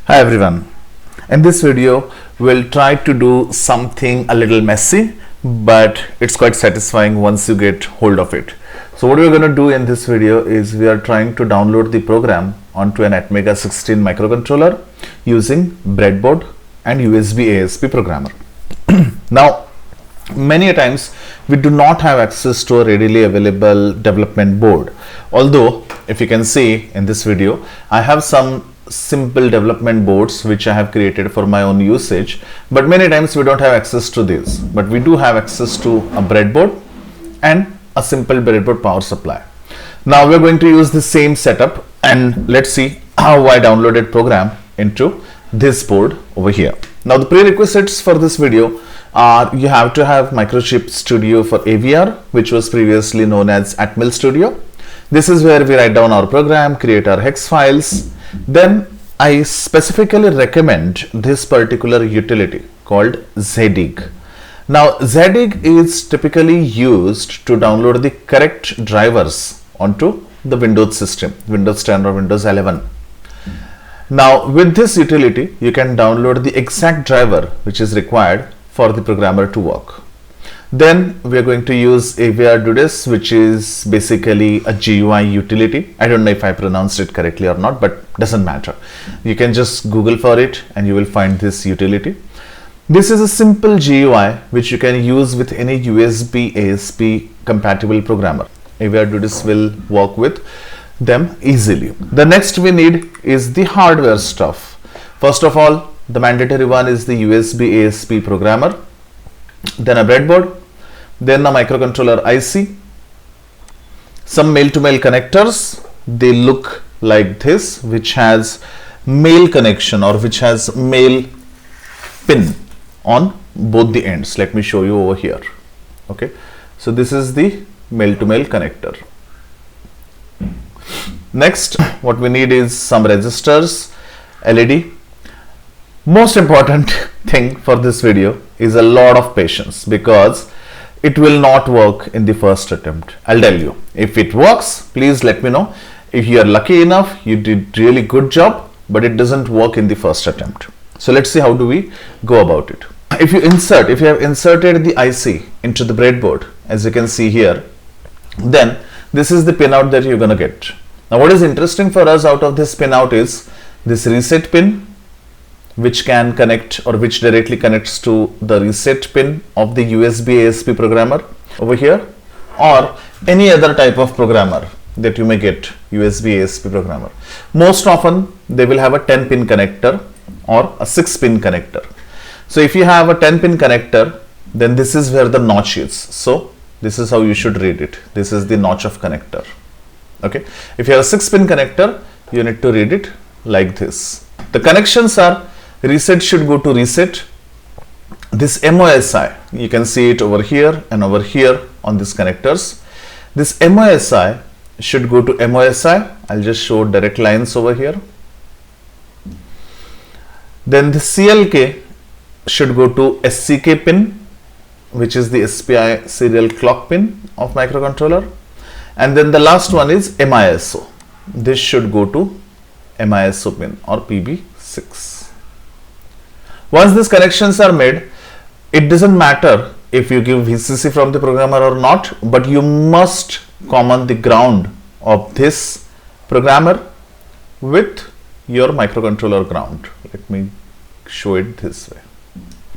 Hi everyone. In this video we'll try to do something a little messy, but it's quite satisfying once you get hold of it. So what we're going to do in this video is we are trying to download the program onto an ATmega16 microcontroller using Breadboard and USB ASP programmer. Now many a times we do not have access to a readily available development board, although if you can see in this video I have some simple development boards which I have created for my own usage, but many times we don't have access to these, but we do have access to a breadboard and a simple breadboard power supply. Now we're going to use the same setup and let's see how I downloaded program into this board over here. Now the prerequisites for this video are you have to have Microchip Studio for AVR, which was previously known as Atmel Studio. This is where we write down our program, create our hex files. Then I specifically recommend this particular utility called Zadig. Now Zadig is typically used to download the correct drivers onto the Windows system, Windows 10 or Windows 11. Now with this utility you can download the exact driver which is required for the programmer to work. Then we are going to use AVRDUDESS, which is basically a GUI utility. I don't know if I pronounced it correctly or not, but doesn't matter. You can just Google for it and you will find this utility. This is a simple GUI which you can use with any USB ASP compatible programmer. AVRDUDESS will work with them easily. The next we need is the hardware stuff. First of all, the mandatory one is the USB ASP programmer, then a breadboard, then a microcontroller IC, some male-to-male connectors. They look like this, which has male connection or which has male pin on both the ends. Let me show you over here. Okay, so this is the male-to-male connector. Next, what we need is some resistors, LED. Most important thing for this video is a lot of patience, because it will not work in the first attempt. I'll tell you, if it works, please let me know. If you are lucky enough, you did really good job, but it doesn't work in the first attempt. So let's see how do we go about it. If you have inserted the IC into the breadboard, as you can see here, then this is the pinout that you're gonna get. Now what is interesting for us out of this pinout is this reset pin, which can connect or which directly connects to the reset pin of the USB ASP programmer over here, or any other type of programmer that you may get, USB ASP programmer. Most often they will have a 10 pin connector or a 6 pin connector. So if you have a 10 pin connector, then this is where the notch is. So this is how you should read it. This is the notch of connector. Okay. If you have a 6 pin connector, you need to read it like this. The connections are: reset should go to reset. This MOSI, you can see it over here and over here on these connectors. This MOSI should go to MOSI. I'll just show direct lines over here. Then the CLK should go to SCK pin, which is the SPI serial clock pin of microcontroller. And then the last one is MISO. This should go to MISO pin or PB6. Once these connections are made, it doesn't matter if you give VCC from the programmer or not, but you must common the ground of this programmer with your microcontroller ground. Let me show it this way.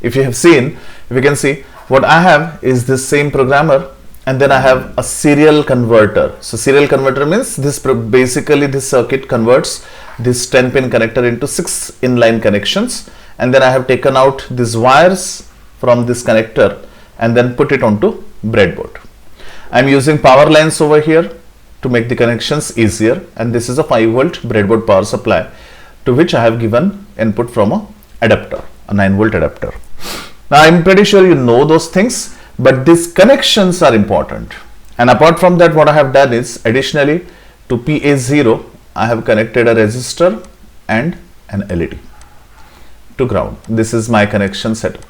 If you can see, what I have is this same programmer, and then I have a serial converter. So serial converter means this basically this circuit converts this 10 pin connector into 6 inline connections. And then I have taken out these wires from this connector and then put it onto breadboard. I'm using power lines over here to make the connections easier, and this is a 5 volt breadboard power supply to which I have given input from a adapter, a 9 volt adapter. Now I'm pretty sure you know those things, but these connections are important. And apart from that, what I have done is additionally to PA0 I have connected a resistor and an LED to ground. This is my connection setup.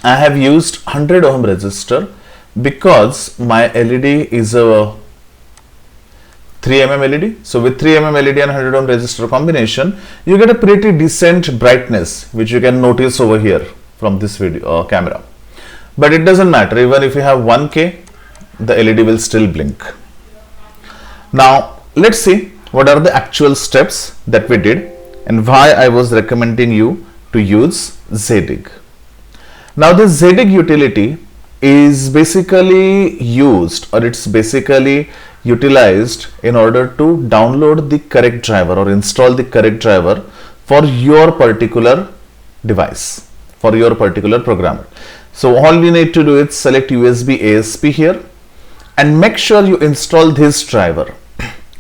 I have used 100 ohm resistor because my LED is a 3 mm LED. So with 3 mm LED and 100 ohm resistor combination, you get a pretty decent brightness, which you can notice over here from this video camera. But it doesn't matter, even if you have 1K, the LED will still blink. Now let's see what are the actual steps that we did and why I was recommending you to use Zadig. Now this Zadig utility is basically used, or it's basically utilized in order to download the correct driver or install the correct driver for your particular device, for your particular programmer. So all you need to do is select USB ASP here and make sure you install this driver,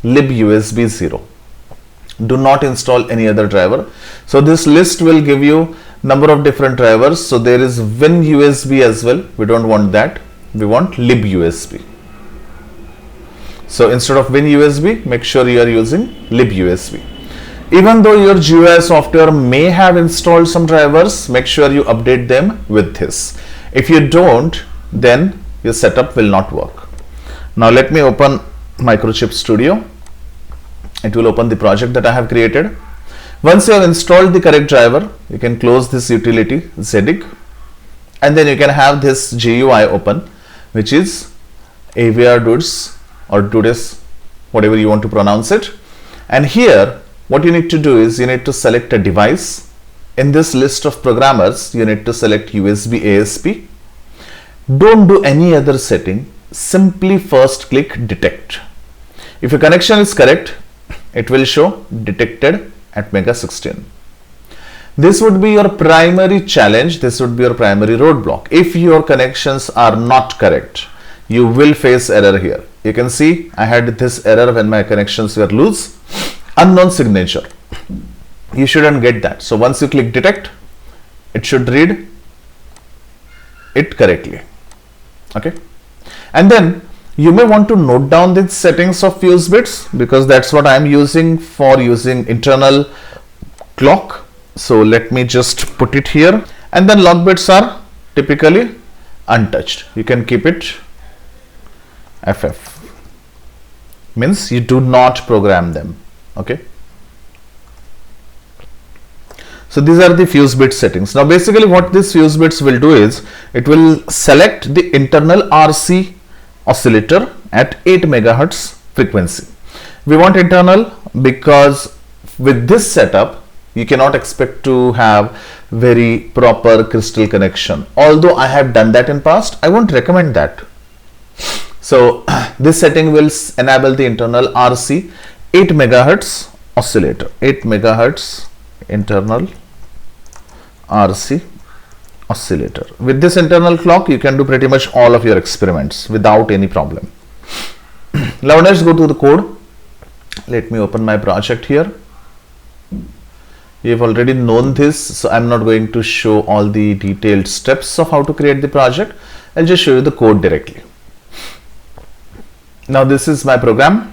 libUSB 0. Do not install any other driver. So this list will give you number of different drivers. So there is WinUSB as well. We don't want that. We want libUSB. So instead of WinUSB, make sure you are using libUSB. Even though your GUI software may have installed some drivers, make sure you update them with this. If you don't, then your setup will not work. Now let me open Microchip Studio. It will open the project that I have created. Once you have installed the correct driver, you can close this utility Zadig, and then you can have this GUI open, which is AVRDUDESS or DUDESS, whatever you want to pronounce it. And here what you need to do is you need to select a device. In this list of programmers, you need to select USB ASP. Don't do any other setting. Simply first click detect. If your connection is correct, it will show detected ATmega16. This would be your primary challenge. This would be your primary roadblock. If your connections are not correct, you will face error here. You can see I had this error when my connections were loose. Unknown signature. You shouldn't get that. So once you click detect, it should read it correctly. Okay. And then you may want to note down the settings of fuse bits, because that's what I'm using for using internal clock. So let me just put it here. And then log bits are typically untouched. You can keep it FF. Means you do not program them. Okay. So these are the fuse bit settings. Now basically what this fuse bits will do is it will select the internal RC oscillator at 8 megahertz frequency. We want internal because with this setup you cannot expect to have very proper crystal connection. Although I have done that in past, I won't recommend that. So this setting will enable the internal RC 8 megahertz oscillator, 8 megahertz internal RC oscillator. With this internal clock, you can do pretty much all of your experiments without any problem. Now let's go to the code. Let me open my project here. You've already known this, so I'm not going to show all the detailed steps of how to create the project. I'll just show you the code directly. Now this is my program.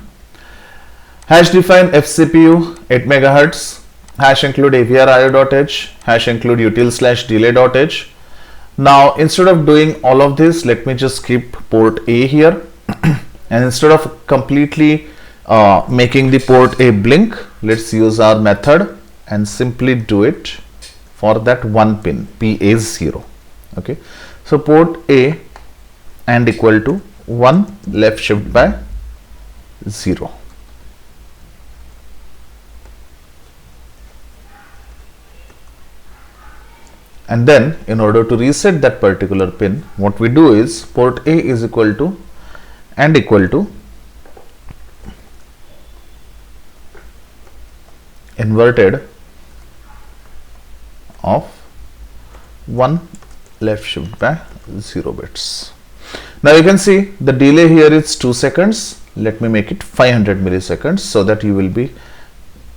Hash define fCPU 8 megahertz, hash include AVRDUDESS, hash include util/delay.h. Now instead of doing all of this, let me just keep port A here, and instead of completely making the port A blink, let's use our method and simply do it for that one pin PA0. Okay, so port A and equal to 1 left shift by 0. And then in order to reset that particular pin, what we do is port A is equal to and equal to inverted of 1 left shift by 0 bits. Now you can see the delay here is 2 seconds. Let me make it 500 milliseconds so that you will be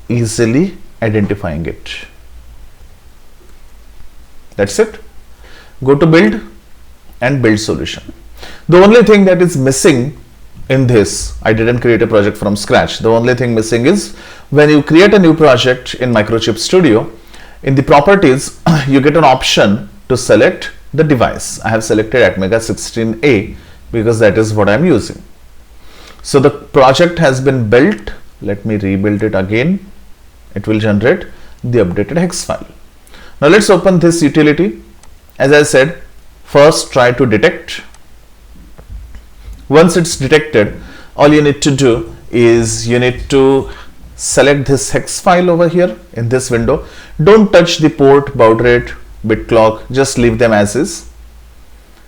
easily identifying it. That's it. Go to build and build solution. The only thing that is missing in this, I didn't create a project from scratch. The only thing missing is when you create a new project in Microchip Studio, in the properties, you get an option to select the device. I have selected ATmega16A because that is what I am using. So the project has been built. Let me rebuild it again. It will generate the updated hex file. Now let's open this utility. As I said, first try to detect. Once it's detected, all you need to do is you need to select this hex file over here in this window. Don't touch the port, baud rate, bit clock, just leave them as is.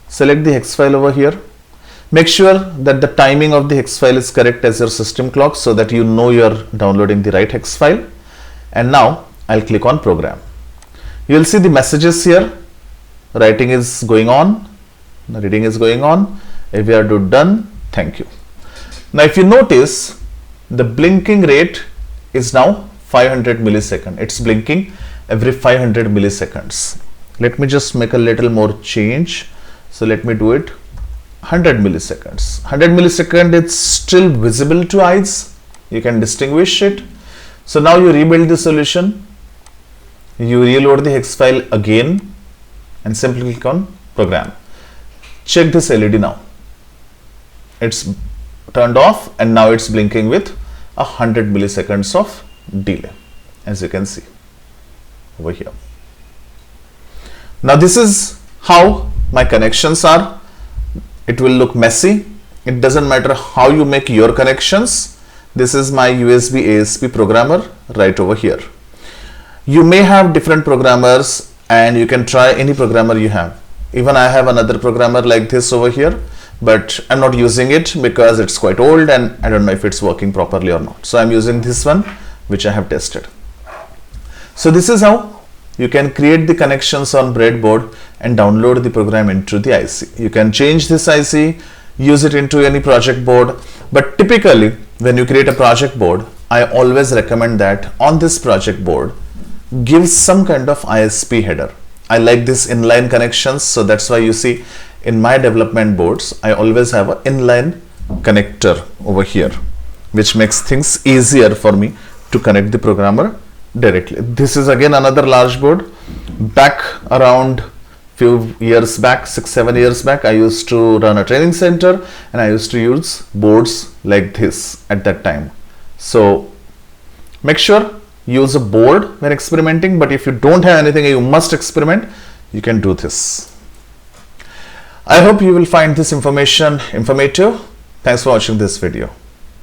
Select the hex file over here. Make sure that the timing of the hex file is correct as your system clock so that you know you're downloading the right hex file. And now I'll click on program. You will see the messages here. Writing is going on, reading is going on. AVRDUDESS done. Thank you. Now if you notice, the blinking rate is now 500 milliseconds. It's blinking every 500 milliseconds. Let me just make a little more change. So let me do it 100 milliseconds. 100 milliseconds, it's still visible to eyes. You can distinguish it. So now you rebuild the solution. You reload the hex file again and simply click on program. Check this LED now. It's turned off and now it's blinking with 100 milliseconds of delay, as you can see over here. Now this is how my connections are. It will look messy. It doesn't matter how you make your connections. This is my USB ASP programmer right over here. You may have different programmers and you can try any programmer you have. Even I have another programmer like this over here, but I'm not using it because it's quite old and I don't know if it's working properly or not. So I'm using this one which I have tested. So this is how you can create the connections on breadboard and download the program into the IC. You can change this IC, use it into any project board, but typically when you create a project board, I always recommend that on this project board, give some kind of ISP header. I like this inline connections, so that's why you see in my development boards, I always have an inline connector over here, which makes things easier for me to connect the programmer directly. This is again another large board. Back around few years back, 6-7 years back, I used to run a training center and I used to use boards like this at that time. So make sure use a board when experimenting, but if you don't have anything you must experiment, you can do this. I hope you will find this information informative. Thanks for watching this video.